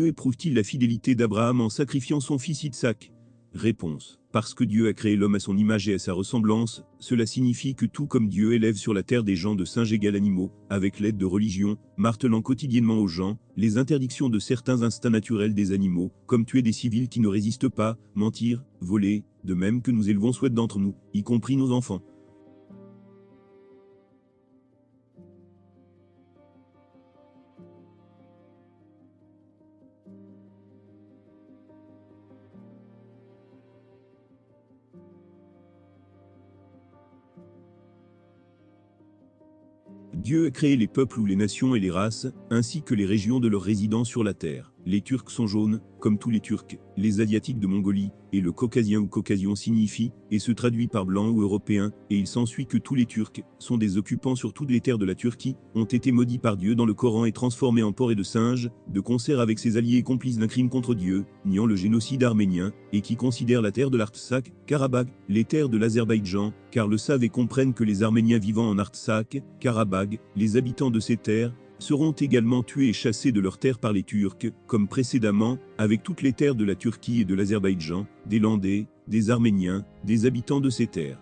éprouve-t-il la fidélité d'Abraham en sacrifiant son fils Isaac? Réponse. Parce que Dieu a créé l'homme à son image et à sa ressemblance, cela signifie que tout comme Dieu élève sur la terre des gens de singes égales animaux, avec l'aide de religions, martelant quotidiennement aux gens, les interdictions de certains instincts naturels des animaux, comme tuer des civils qui ne résistent pas, mentir, voler, de même que nous élevons soit d'entre nous, y compris nos enfants. Dieu a créé les peuples ou les nations et les races, ainsi que les régions de leur résidence sur la terre. Les Turcs sont jaunes, comme tous les Turcs, les Asiatiques de Mongolie, et le Caucasien ou Caucasian signifie, et se traduit par blanc ou européen, et il s'ensuit que tous les Turcs sont des occupants sur toutes les terres de la Turquie, ont été maudits par Dieu dans le Coran et transformés en porcs et de singes, de concert avec ses alliés et complices d'un crime contre Dieu, niant le génocide arménien, et qui considèrent la terre de l'Artsakh, Karabagh, les terres de l'Azerbaïdjan, car le savent et comprennent que les Arméniens vivant en Artsakh, Karabagh, les habitants de ces terres, seront également tués et chassés de leurs terres par les Turcs, comme précédemment, avec toutes les terres de la Turquie et de l'Azerbaïdjan, des Landais, des Arméniens, des habitants de ces terres.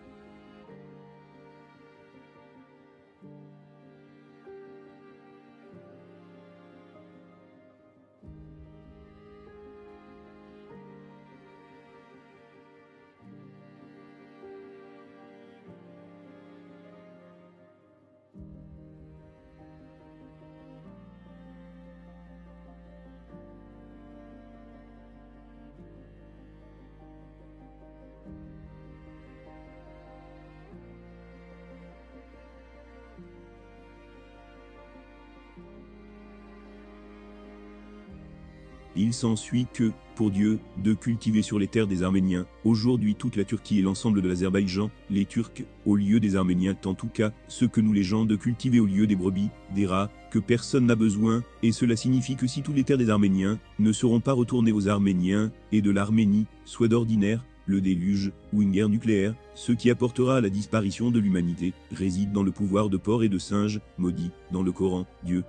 Il s'ensuit que, pour Dieu, de cultiver sur les terres des Arméniens, aujourd'hui toute la Turquie et l'ensemble de l'Azerbaïdjan, les Turcs, au lieu des Arméniens, en tout cas, ce que nous les gens de cultiver au lieu des brebis, des rats, que personne n'a besoin, et cela signifie que si toutes les terres des Arméniens ne seront pas retournées aux Arméniens, et de l'Arménie, soit d'ordinaire, le déluge, ou une guerre nucléaire, ce qui apportera à la disparition de l'humanité, réside dans le pouvoir de porcs et de singes, maudits, dans le Coran, Dieu,